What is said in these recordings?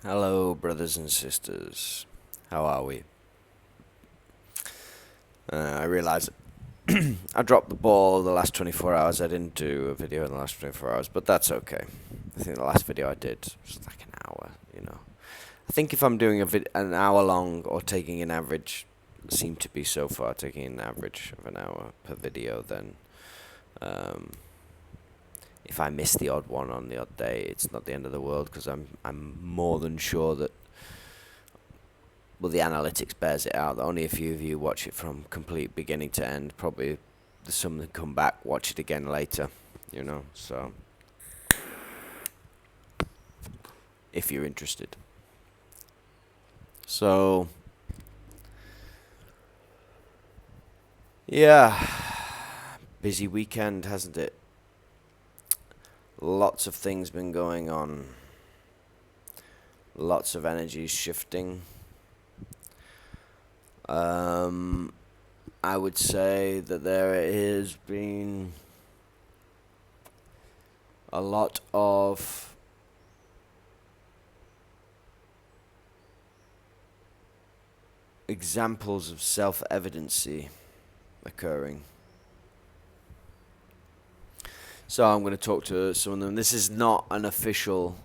Hello, brothers and sisters. How are we? I realize I dropped the ball the last 24 hours. I didn't do a video in the last 24 hours, but that's okay. I think the last video I did was like an hour. I think if I'm doing an hour long or taking an average, seem to be so far taking an average of an hour per video, then um, if I miss the odd one on the odd day, it's not the end of the world because I'm more than sure that the analytics bears it out. Only a few of you watch it from complete beginning to end. Probably there's some that come back, watch it again later. So if you're interested. So yeah, busy weekend, hasn't it? Lots of things been going on. Lots of energies shifting. I would say that there has been a lot of examples of self-evidency occurring. So I'm going to talk to some of them. This is not an official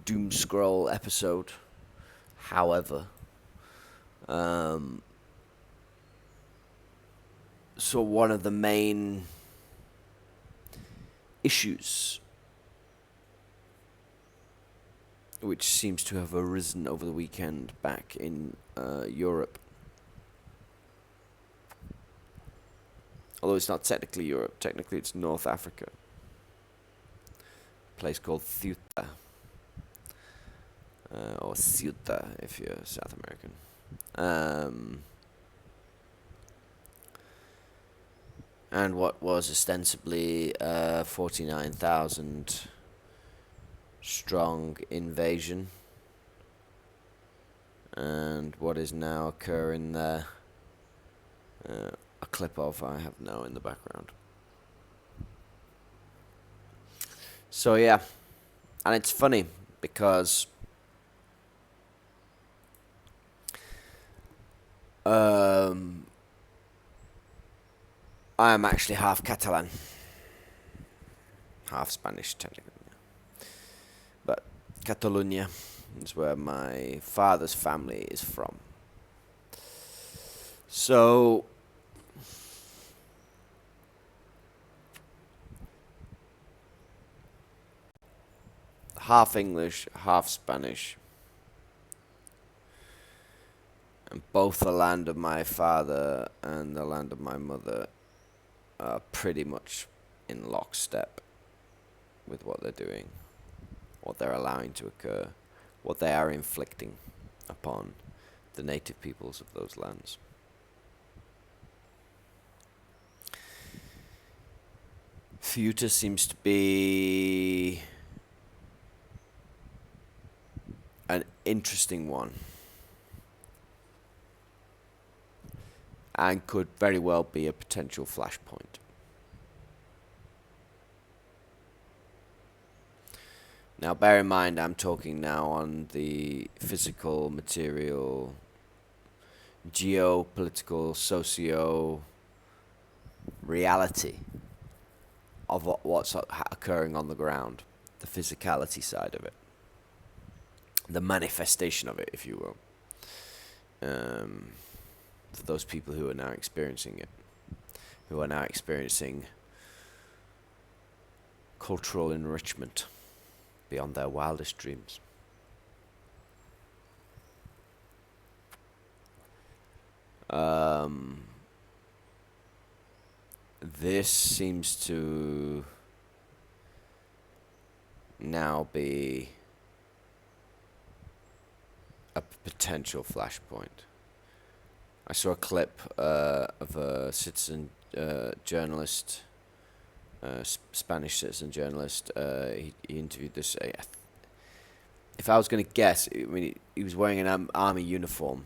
doom scroll episode. However, so one of the main issues which seems to have arisen over the weekend back in Europe, although it's not technically Europe, technically it's North Africa, a place called Ceuta, or Ceuta if you're South American. And what was ostensibly a 49,000 strong invasion, and what is now occurring there, a clip of I have now in the background. So yeah, and it's funny because I am actually half Catalan, half Spanish technically, but Catalonia is where my father's family is from. So half English, half Spanish, and both the land of my father and the land of my mother are pretty much in lockstep with what they're doing, what they're allowing to occur, what they are inflicting upon the native peoples of those lands. Ceuta seems to be an interesting one, and could very well be a potential flashpoint. Now, bear in mind, I'm talking now on the physical, material, geopolitical, socio reality of what's occurring on the ground, the physicality side of it, the manifestation of it, if you will, for those people who are now experiencing it, who are now experiencing cultural enrichment beyond their wildest dreams. This seems to now be a potential flashpoint. I saw a clip of a citizen journalist, Spanish citizen journalist. He interviewed this. If I was going to guess, I mean, he was wearing an army uniform,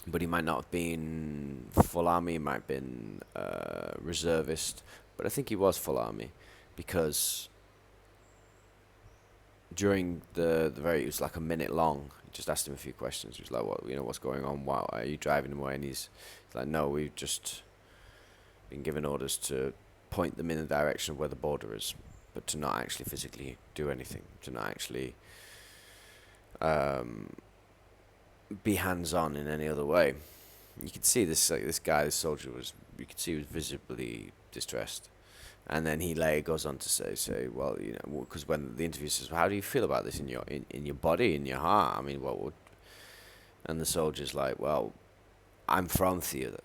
but he might not have been full army. He might have been reservist, but I think he was full army because during it was like a minute long. Just asked him a few questions. He was like, "What, what's going on? Why are you driving them away?" And he's like, "No, we've just been given orders to point them in the direction of where the border is, but to not actually physically do anything, to not actually be hands-on in any other way." You could see this this soldier you could see he was visibly distressed. And then he later goes on to say, well, because when the interview says, well, how do you feel about this in your body, in your heart? I mean, what would? And the soldier's like, well, I'm from theatre,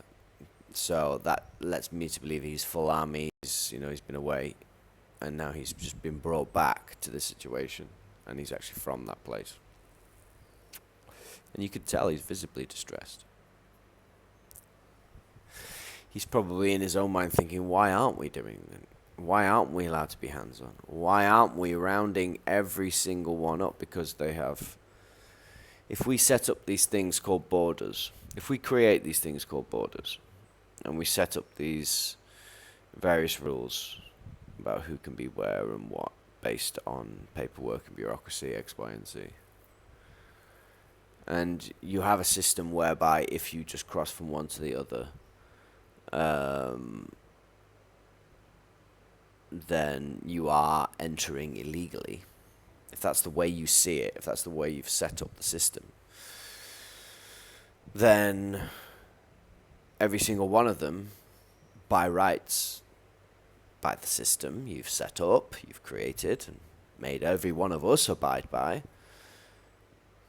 so that lets me to believe he's full army. He's been away, and now he's just been brought back to this situation, and he's actually from that place. And you could tell he's visibly distressed. He's probably in his own mind thinking, why aren't we doing that? Why aren't we allowed to be hands-on? Why aren't we rounding every single one up? Because they have... If we set up these things called borders, if we create these things called borders, and we set up these various rules about who can be where and what, based on paperwork and bureaucracy, X, Y, and Z, and you have a system whereby if you just cross from one to the other, then you are entering illegally. If that's the way you see it, if that's the way you've set up the system, then every single one of them, by rights, by the system you've set up, you've created, and made every one of us abide by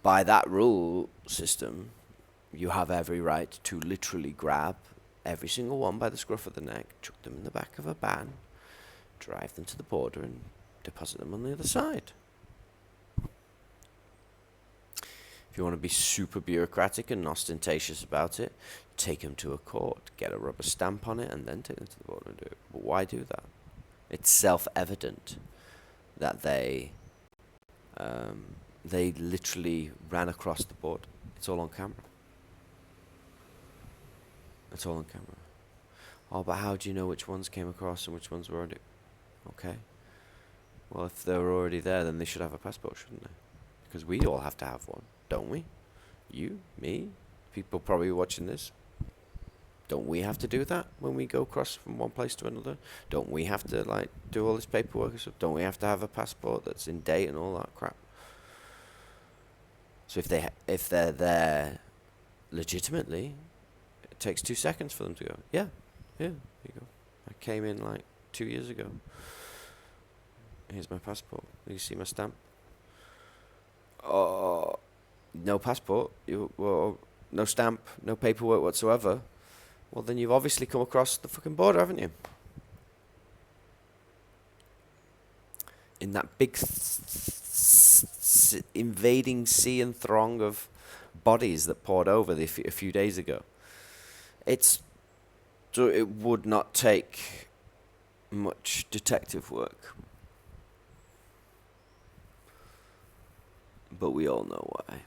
that rule system, you have every right to literally grab every single one by the scruff of the neck, chuck them in the back of a van, drive them to the border and deposit them on the other side. If you want to be super bureaucratic and ostentatious about it, take them to a court, get a rubber stamp on it, and then take them to the border and do it. But why do that? It's self-evident that they literally ran across the border. It's all on camera. It's all on camera. Oh, but how do you know which ones came across and which ones were already... Okay. Well, if they were already there, then they should have a passport, shouldn't they? Because we all have to have one, don't we? You, me, people probably watching this. Don't we have to do that when we go across from one place to another? Don't we have to, do all this paperwork and stuff? Don't we have to have a passport that's in date and all that crap? So if they're there legitimately, it takes 2 seconds for them to go, yeah, here you go. I came in 2 years ago. Here's my passport. You see my stamp? Oh, no passport. No stamp. No paperwork whatsoever. Well, then you've obviously come across the fucking border, haven't you? In that big invading sea and throng of bodies that poured over a few days ago. It would not take much detective work. But we all know why.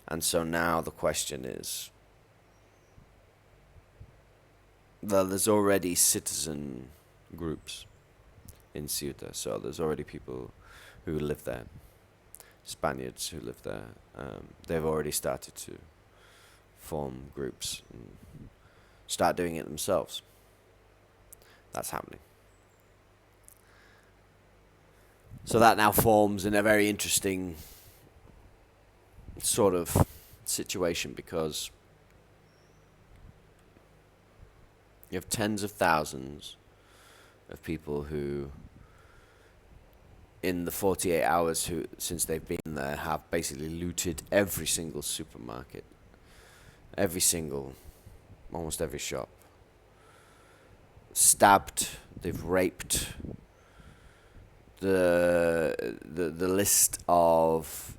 And so now the question is, there's already citizen groups in Ceuta, so there's already people who live there, Spaniards who live there. They've already started to form groups and start doing it themselves. That's happening. So that now forms in a very interesting sort of situation, because you have tens of thousands of people who, in the 48 hours since they've been there, have basically looted every single supermarket, almost every shop, stabbed, they've raped. The list of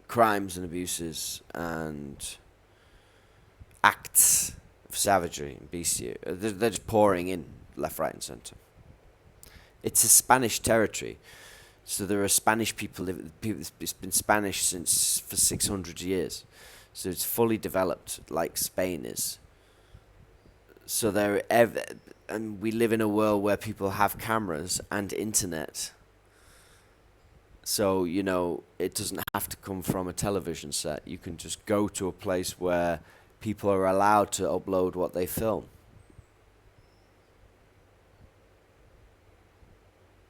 crimes and abuses and acts of savagery and bestiality, they're just pouring in left, right, and centre. It's a Spanish territory. So there are Spanish people. It's been Spanish for 600 years. So it's fully developed, like Spain is. So and we live in a world where people have cameras and internet. So, it doesn't have to come from a television set. You can just go to a place where people are allowed to upload what they film.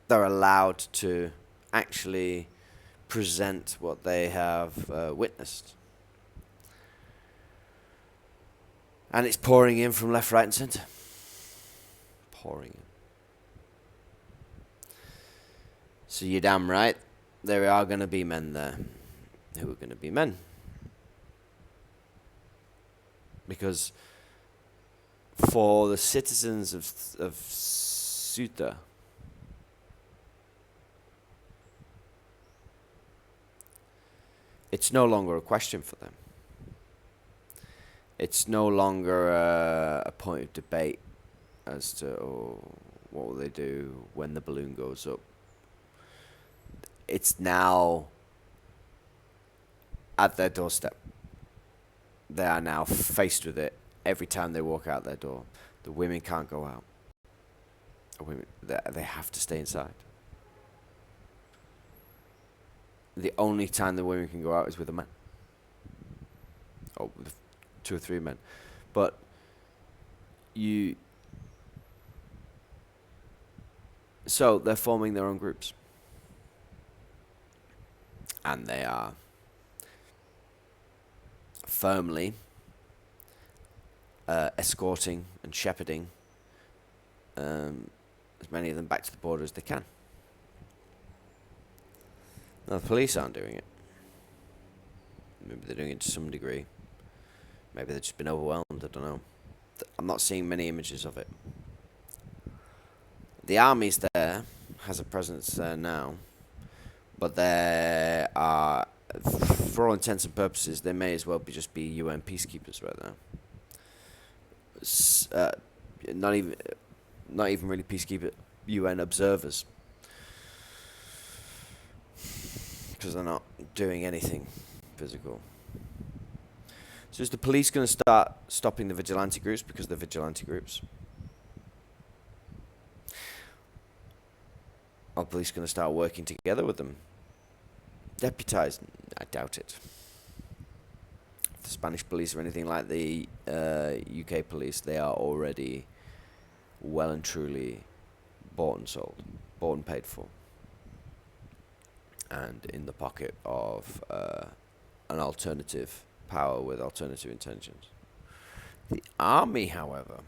They're allowed to actually present what they have witnessed. And it's pouring in from left, right, and centre. Pouring in. So you're damn right, there are going to be men there who are going to be men. Because for the citizens of Ceuta, it's no longer a question for them. It's no longer a point of debate as to what will they do when the balloon goes up. It's now at their doorstep. They are now faced with it every time they walk out their door. The women can't go out. They have to stay inside. The only time the women can go out is with a man. Or with 2 or 3 men. But so they're forming their own groups. And they are firmly escorting and shepherding as many of them back to the border as they can. Now, the police aren't doing it. Maybe they're doing it to some degree. Maybe they've just been overwhelmed, I don't know. I'm not seeing many images of it. The army's there, has a presence there now, but there are, for all intents and purposes, they may as well just be UN peacekeepers right now. Not even really peacekeeper, UN observers, because they're not doing anything physical. So is the police going to start stopping the vigilante groups because they're vigilante groups? Are police going to start working together with them? Deputized? I doubt it. If the Spanish police are anything like the UK police, they are already well and truly bought and sold, bought and paid for, and in the pocket of an alternative power with alternative intentions. The army, however,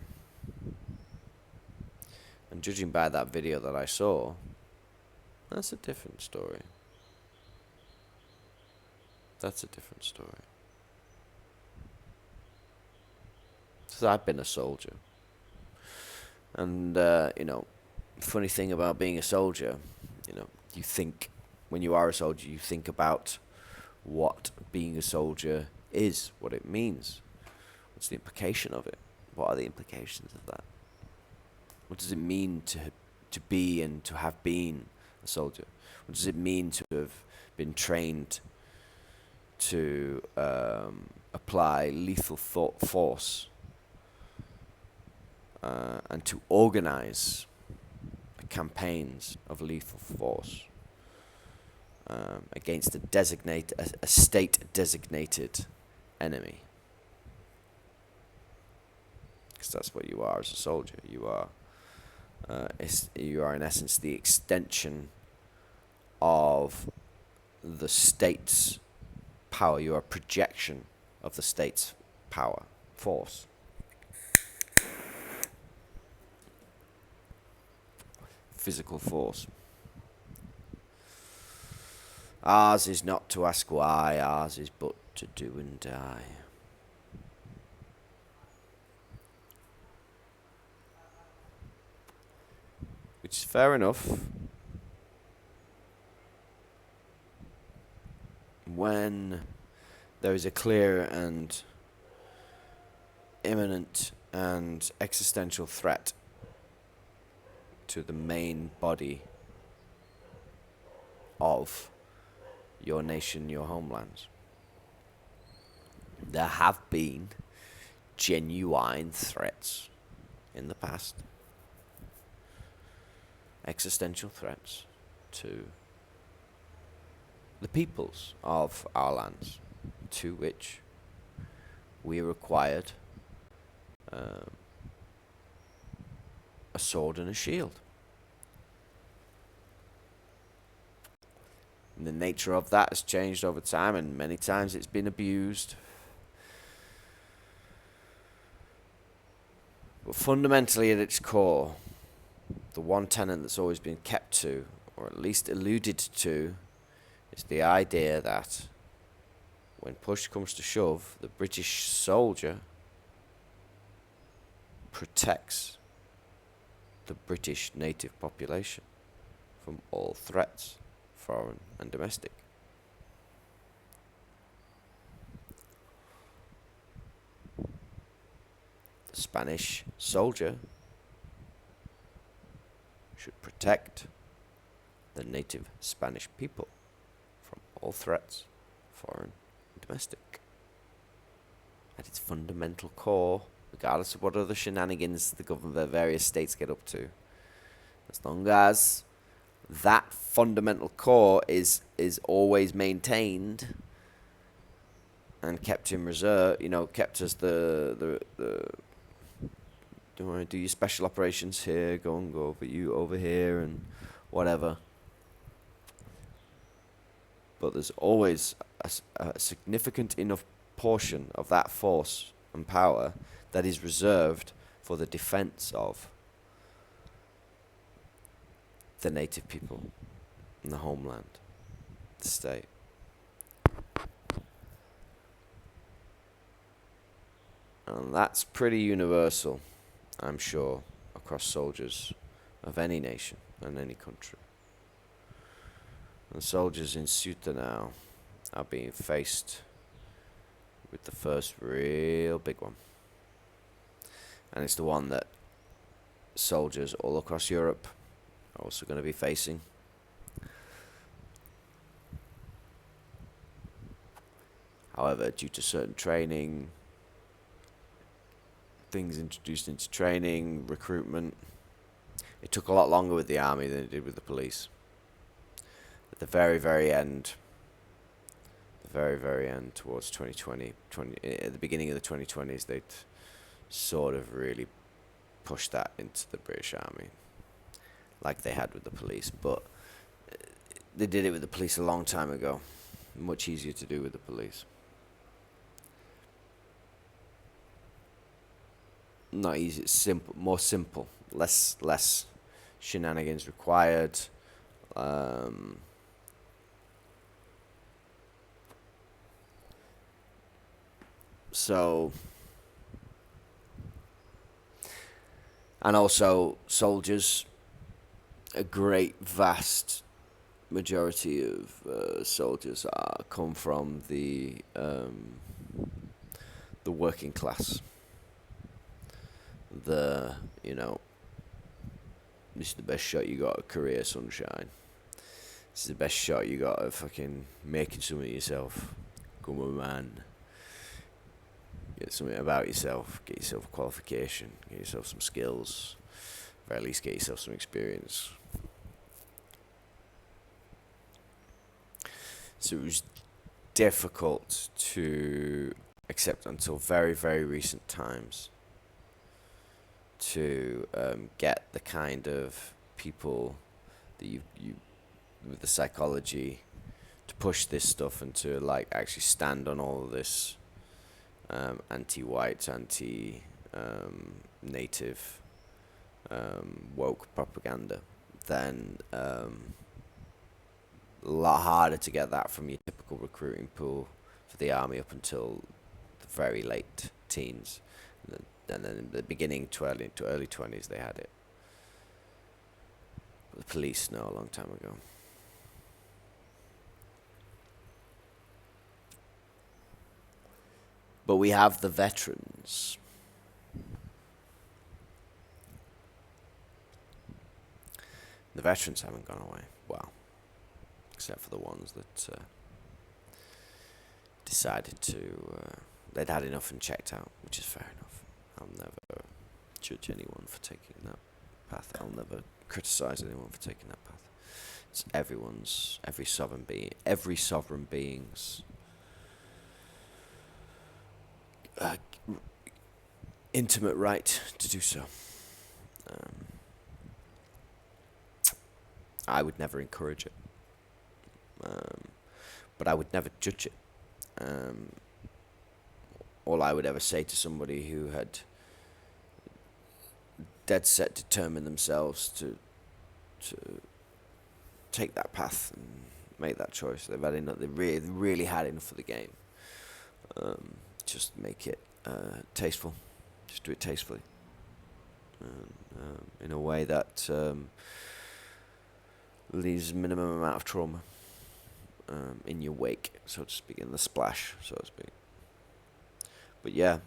and judging by that video that I saw, that's a different story. That's a different story. So I've been a soldier. And, funny thing about being a soldier, you think, when you are a soldier, you think about what being a soldier is, what it means. What's the implication of it? What are the implications of that? What does it mean to be and to have been a soldier? What does it mean to have been trained to apply lethal force and to organize campaigns of lethal force against a state-designated enemy? Because that's what you are as a soldier. You are in essence the extension of the state's power. You are a projection of the state's power, force. Physical force. Ours is not to ask why, ours is but to do and die. Which is fair enough when there is a clear and imminent and existential threat to the main body of your nation, your homelands. There have been genuine threats in the past, existential threats to the peoples of our lands, to which we required a sword and a shield. And the nature of that has changed over time, and many times it's been abused. But fundamentally at its core, the one tenet that's always been kept to, or at least alluded to, is the idea that when push comes to shove, the British soldier protects the British native population from all threats, foreign and domestic. The Spanish soldier should protect the native Spanish people from all threats, foreign and domestic. At its fundamental core, regardless of what other shenanigans the various states get up to, as long as that fundamental core is always maintained and kept in reserve, kept as the don't worry, do your special operations here, go over here and whatever. But there's always a significant enough portion of that force and power that is reserved for the defense of the native people and the homeland, the state. And that's pretty universal, I'm sure, across soldiers of any nation and any country. And soldiers in Ceuta now are being faced with the first real big one. And it's the one that soldiers all across Europe are also going to be facing. However, due to certain training, things introduced into training, recruitment, it took a lot longer with the army than it did with the police. At the very, very end, towards 2020, at the beginning of the 2020s, they'd sort of really pushed that into the British Army, like they had with the police. But they did it with the police a long time ago. Much easier to do with the police. Not easy, it's simple, more simple, less shenanigans required. So, and also soldiers, a great vast majority of soldiers come from the working class. This is the best shot you got at career, sunshine. This is the best shot you got at fucking making something of yourself. Come on, man. Get something about yourself. Get yourself a qualification. Get yourself some skills. Or at least get yourself some experience. So it was difficult to accept until very, very recent times to get the kind of people that you with the psychology to push this stuff and to actually stand on all of this anti-white, anti-native woke propaganda. Then a lot harder to get that from your typical recruiting pool for the army up until the very late teens. And then in the beginning to early 20s they had it. But the police know a long time ago. But we have the veterans. The veterans haven't gone away. Well, except for the ones that decided they'd had enough and checked out, which is fair enough. I'll never judge anyone for taking that path. I'll never criticize anyone for taking that path. It's every sovereign being's intimate right to do so. I would never encourage it, but I would never judge it. All I would ever say to somebody who had dead set determined themselves to take that path and make that choice, they've had enough. They really had enough of the game. Just make it tasteful. Just do it tastefully, in a way that leaves minimum amount of trauma in your wake, so to speak, in the splash, so to speak. But yeah,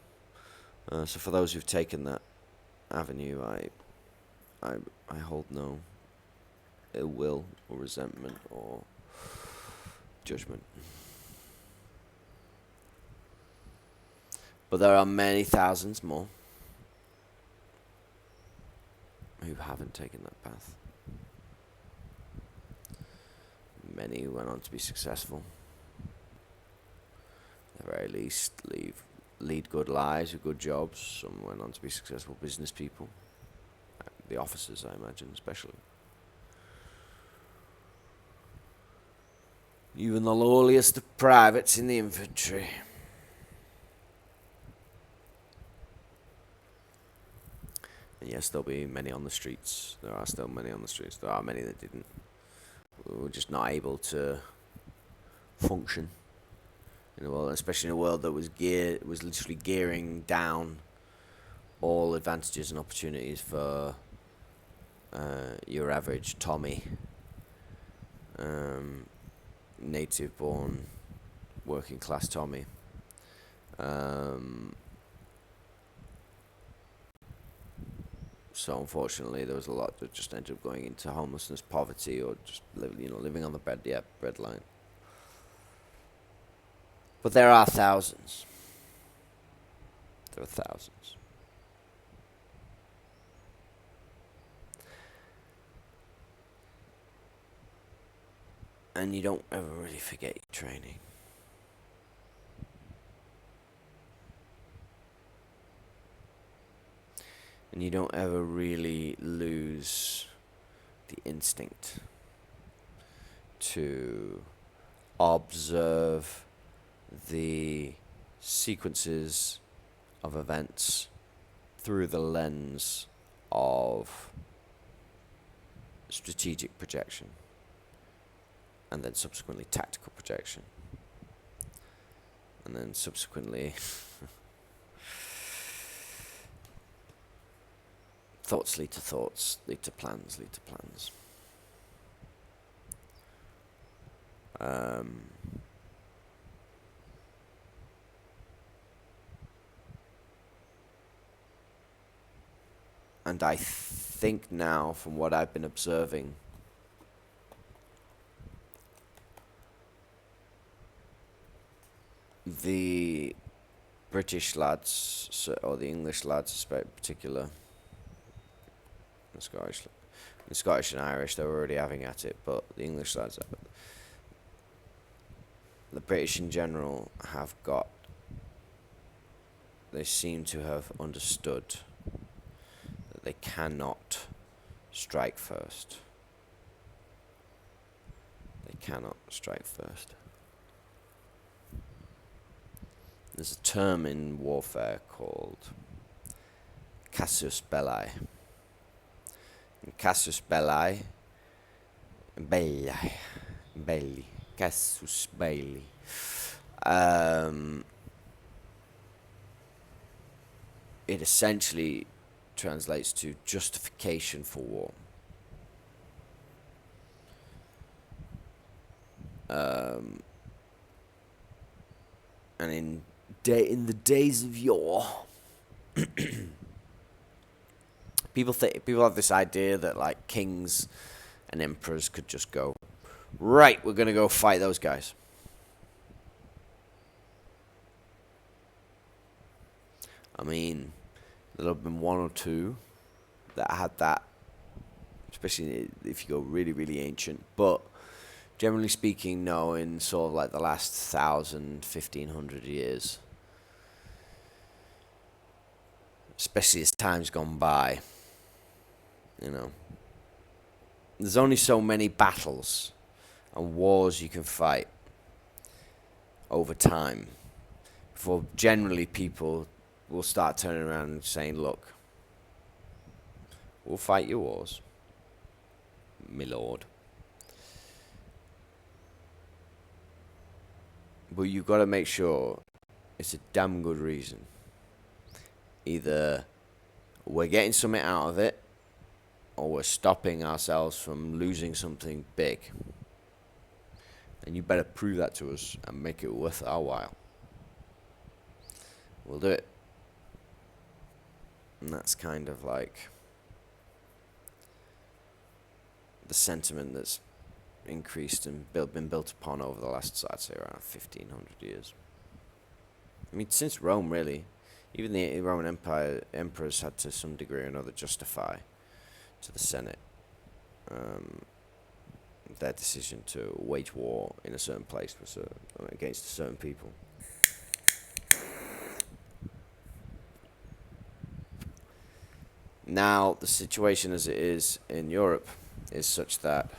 so for those who've taken that avenue, I hold no ill will or resentment or judgment. But there are many thousands more who haven't taken that path. Many who went on to be successful. At the very least, lead good lives with good jobs. Some went on to be successful business people. The officers, I imagine, especially. Even the lowliest of privates in the infantry. And yes, there'll be many on the streets. There are still many on the streets. There are many that didn't. We were just not able to function in a world, especially in a world that was literally gearing down all advantages and opportunities for your average Tommy, native-born, working-class Tommy. So unfortunately, there was a lot that just ended up going into homelessness, poverty, or just living on the bread line. But there are thousands. There are thousands. And you don't ever really forget your training. And you don't ever really lose the instinct to observe the sequences of events through the lens of strategic projection and then subsequently tactical projection and then subsequently thoughts lead to thoughts, lead to plans, lead to plans. And I think now, from what I've been observing, the British lads, or the English lads in particular, the Scottish and Irish, they were already having at it, but the English lads, the British in general they seem to have understood that they cannot strike first. They cannot strike first. There's a term in warfare called Casus Belli. And Casus Belli, Casus Belli. It essentially translates to justification for war. And in the days of yore, people have this idea that like kings and emperors could just go Right, we're going to go fight those guys. I mean, there'll have been one or two that had that, especially if you go really, really ancient. But generally speaking, no, in sort of like the last 1,000, 1,500 years, especially as time's gone by, you know, there's only so many battles and wars you can fight over time before generally people will start turning around and saying, look, we'll fight your wars, my lord. But you've got to make sure it's a damn good reason. Either we're getting something out of it, or we're stopping ourselves from losing something big. And you better prove that to us and make it worth our while. We'll do it. And that's kind of like the sentiment that's increased and been built upon over the last, I'd say, around 1,500 years. I mean, since Rome, really. Even the Roman Empire emperors had to some degree or another justify to the Senate their decision to wage war in a certain place against a certain people. Now, the situation as it is in Europe is such that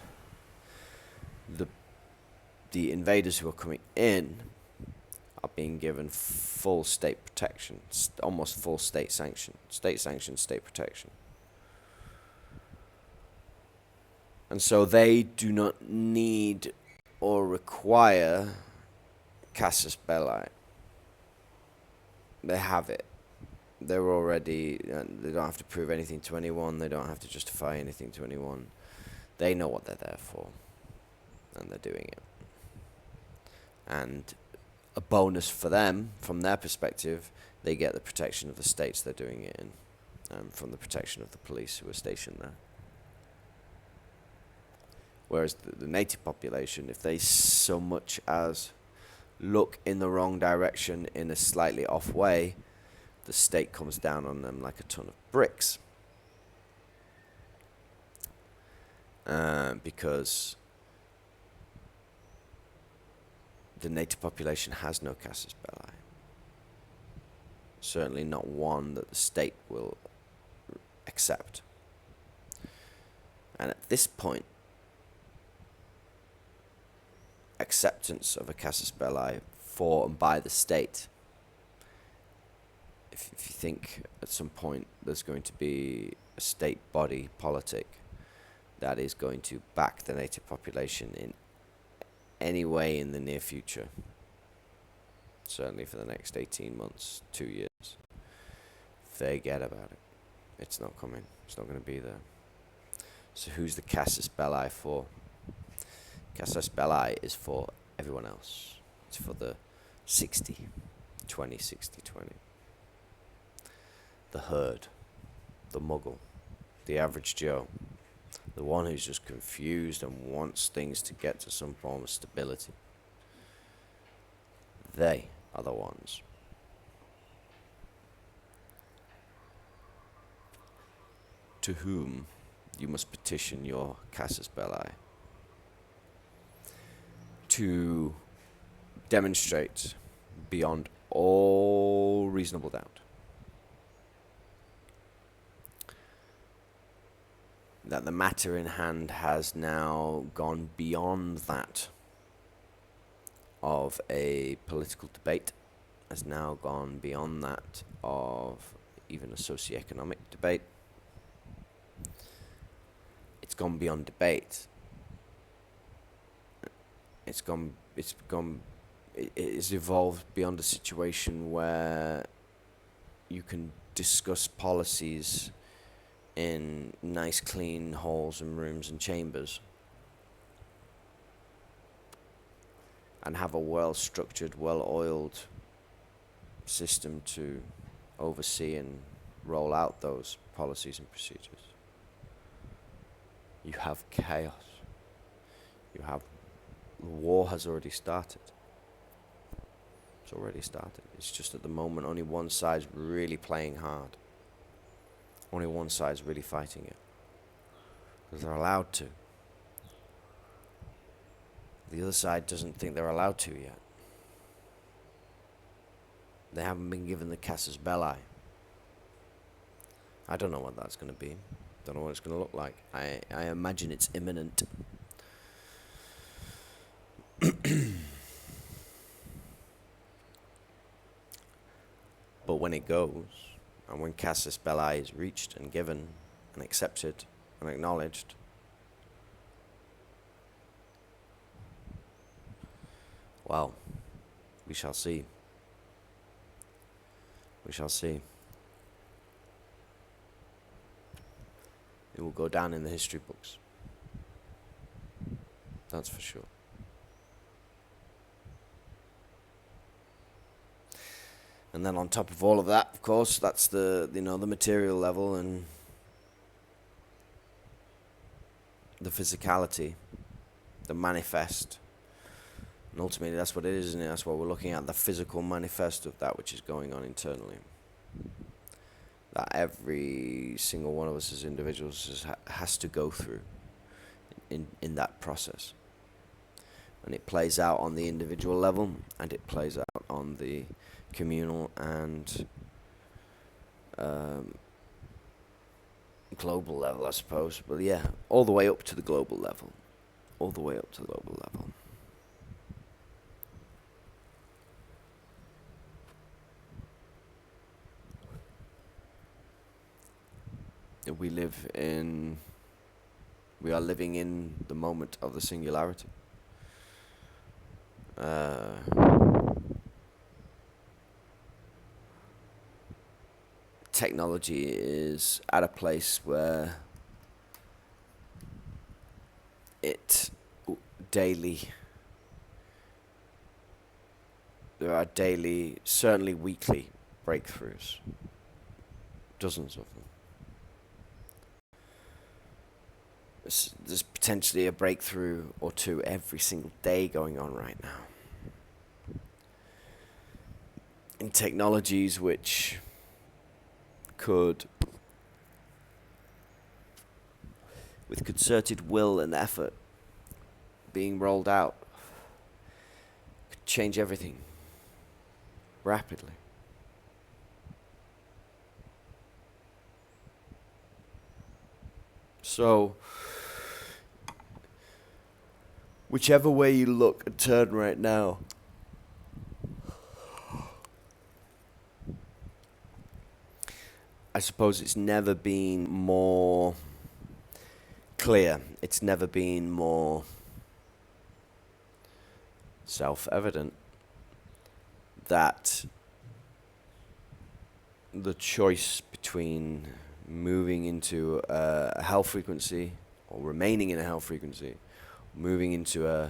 the invaders who are coming in are being given full state protection, almost full state sanctioned state protection. And so they do not need or require Casus Belli. They have it. They're already, they don't have to prove anything to anyone, they don't have to justify anything to anyone. They know what they're there for, and they're doing it. And a bonus for them, from their perspective, they get the protection of the states they're doing it in, from the protection of the police who are stationed there. Whereas the native population, if they so much as look in the wrong direction in a slightly off way, the state comes down on them like a ton of bricks. Because the native population has no casus belli. Certainly not one that the state will accept. And at this point, acceptance of a casus belli for and by the state, if you think at some point there's going to be a state body politic that is going to back the native population in any way in the near future, certainly for the next 18 months, 2 years, forget about it. It's not coming. It's not going to be there. So who's the casus belli for? Casus belli is for everyone else. It's for the 60, 20, 60, 20. The herd, the muggle, the average Joe, the one who's just confused and wants things to get to some form of stability. They are the ones. To whom you must petition your casus belli to demonstrate beyond all reasonable doubt that the matter in hand has now gone beyond that of a political debate, has now gone beyond that of even a socioeconomic debate. It's gone beyond debate. It has evolved beyond a situation where you can discuss policies in nice clean halls and rooms and chambers and have a well-structured, well-oiled system to oversee and roll out those policies and procedures. You have chaos. You have the war has already started. It's already started. It's just at the moment only one side's really playing hard. Only one side's really fighting it. Because they're allowed to. The other side doesn't think they're allowed to yet. They haven't been given the Casus Belli. I don't know what that's going to be. Don't know what it's going to look like. I imagine it's imminent. But when it goes, and when Casus Belli is reached and given and accepted and acknowledged, well, we shall see. We shall see. It will go down in the history books. That's for sure. And then on top of all of that, of course, that's the the material level and the physicality, the manifest. And ultimately that's what it is, isn't it? That's what we're looking at, the physical manifest of that which is going on internally. That every single one of us as individuals has to go through in that process. And it plays out on the individual level, and it plays out on the communal and global level, I suppose. But yeah, all the way up to the global level. All the way up to the global level. We are living in the moment of the singularity. Technology is at a place where there are daily, certainly weekly breakthroughs. Dozens of them. There's potentially a breakthrough or two every single day going on right now. In technologies which could, with concerted will and effort being rolled out, could change everything rapidly. So, whichever way you look and turn right now, I suppose it's never been more clear. It's never been more self-evident that the choice between moving into a hell frequency or remaining in a hell frequency, moving into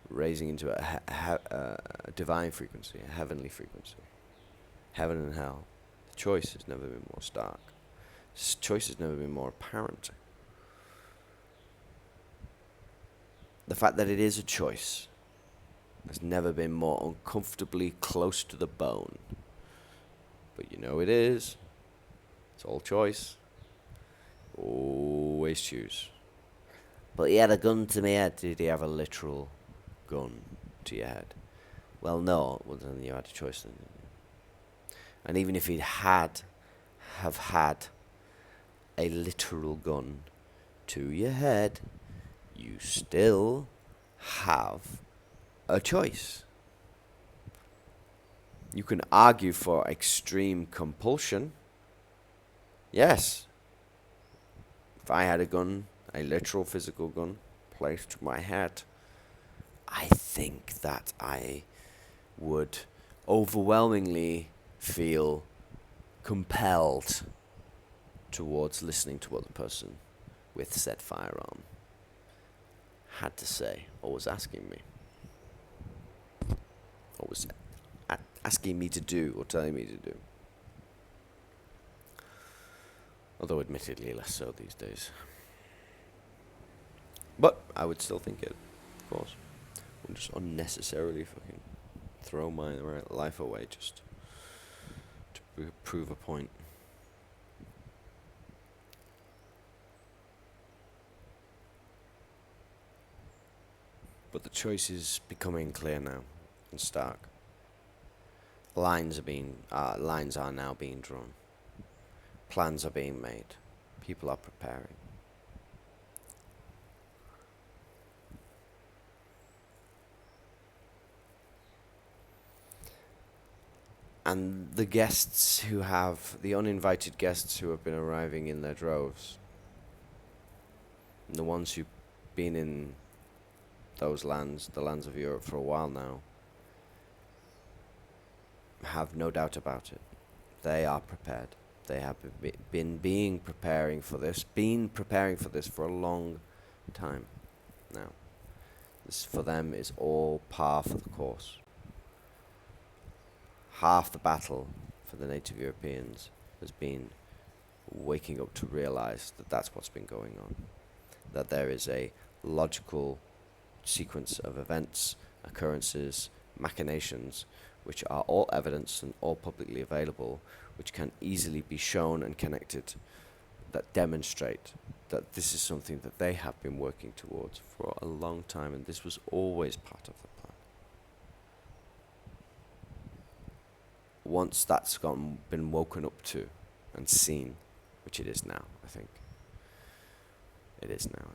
raising into a divine frequency, a heavenly frequency, heaven and hell. The choice has never been more stark. This choice has never been more apparent. The fact that it is a choice has never been more uncomfortably close to the bone. But you know it is. It's all choice. Always choose. But he had a gun to my head. Did he have a literal gun to your head? Well, no. Well, then you had a choice then. And even if he'd have had a literal gun to your head, you still have a choice. You can argue for extreme compulsion. Yes. If I had a gun, a literal physical gun, placed to my head, I think that I would overwhelmingly feel compelled towards listening to what the person with said firearm had to say, or was asking me, or was asking me to do, or telling me to do. Although admittedly less so these days. But I would still think it, of course. and just unnecessarily fucking throw my life away just to prove a point. But the choice is becoming clear now and stark. Lines are now being drawn. Plans are being made. People are preparing. And the uninvited guests who have been arriving in their droves, and the ones who've been in those lands, the lands of Europe, for a while now, have no doubt about it. They are prepared. They have been preparing for this for a long time now. This for them is all par for the course. Half the battle for the native Europeans has been waking up to realize that that's what's been going on. That there is a logical sequence of events, occurrences, machinations, which are all evidence and all publicly available, which can easily be shown and connected, that demonstrate that this is something that they have been working towards for a long time, and this was always part of the plan. Once that's been woken up to and seen, which it is now, I think. It is now.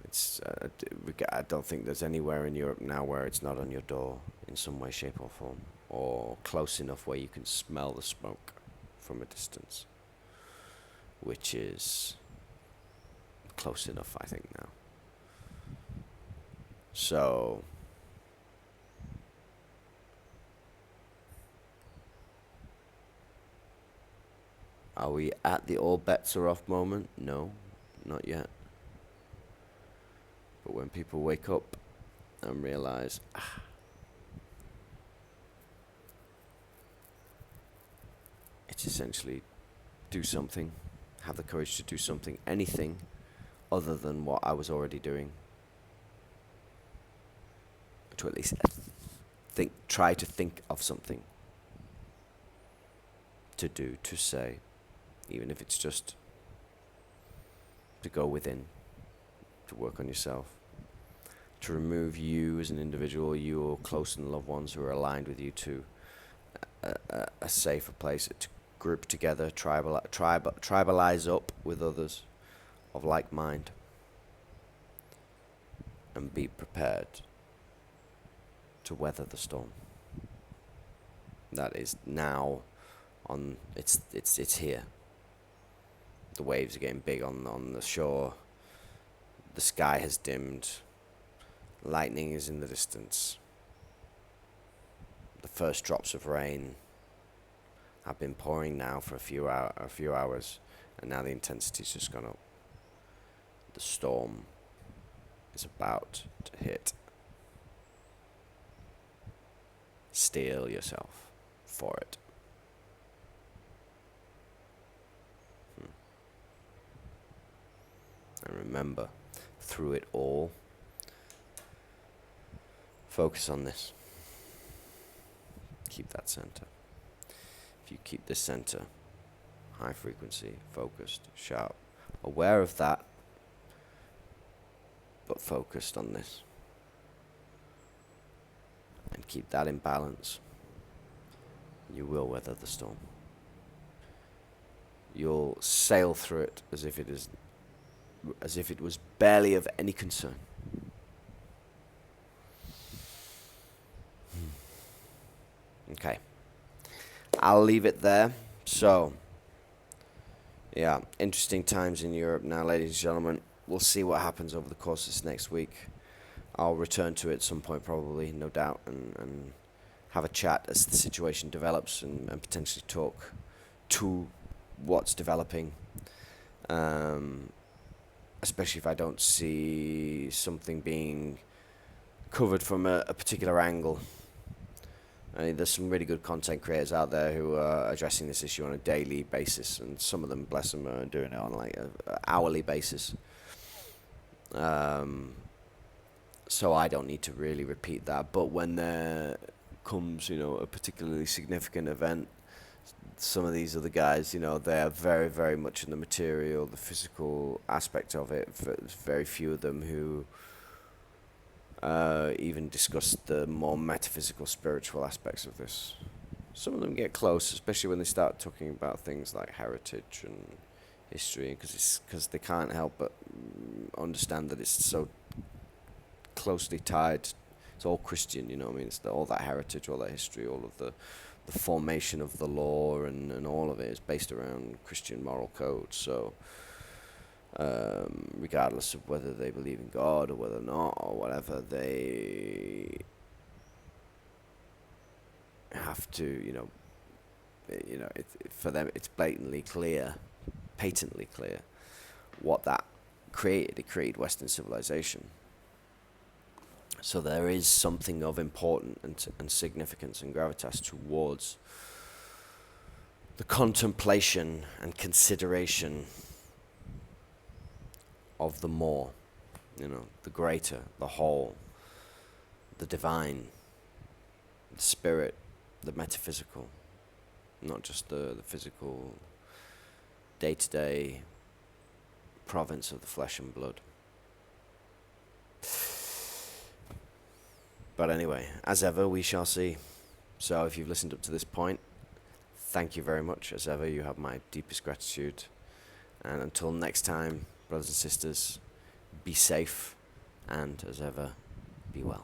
I don't think there's anywhere in Europe now where it's not on your door in some way, shape or form, or close enough where you can smell the smoke from a distance, which is close enough, I think, now. So, are we at the all bets are off moment? No, not yet. But when people wake up and realize, it's essentially do something, have the courage to do something, anything other than what I was already doing. To at least try to think of something to do, to say, even if it's just to go within, to work on yourself, to remove you as an individual, your close and loved ones who are aligned with you, to a safer place, to group together, tribalize up with others of like mind, and be prepared to weather the storm. That is now on. It's here. The waves are getting big on the shore. The sky has dimmed. Lightning is in the distance. The first drops of rain have been pouring now for a few hours, and now the intensity's just gone up. The storm is about to hit. Steel yourself for it. And remember, through it all, focus on this. Keep that center. If you keep this center high frequency, focused, sharp, aware of that, but focused on this, and keep that in balance, you will weather the storm. You'll sail through it as if it was barely of any concern. Okay. I'll leave it there. So, yeah, interesting times in Europe now, ladies and gentlemen. We'll see what happens over the course of this next week. I'll return to it at some point, probably, no doubt, and have a chat as the situation develops, and potentially talk to what's developing. Especially if I don't see something being covered from a particular angle. I mean, there's some really good content creators out there who are addressing this issue on a daily basis, and some of them, bless them, are doing it on like an hourly basis. So I don't need to really repeat that. But when there comes, a particularly significant event, some of these other guys, they are very, very much in the material, the physical aspect of it. There's very few of them who even discuss the more metaphysical, spiritual aspects of this. Some of them get close, especially when they start talking about things like heritage and history, because they can't help but understand that it's so closely tied. It's all Christian, you know what I mean? It's all that heritage, all that history, all of the formation of the law and all of it is based around Christian moral codes. So regardless of whether they believe in God or whether not or whatever, they have to, for them it's blatantly clear, patently clear, what that created. It created Western civilization. So there is something of importance and significance and gravitas towards the contemplation and consideration of the more, the greater, the whole, the divine, the spirit, the metaphysical, not just the physical, day-to-day province of the flesh and blood. But anyway, as ever, we shall see. So if you've listened up to this point, thank you very much. As ever, you have my deepest gratitude. And until next time, brothers and sisters, be safe, and as ever, be well.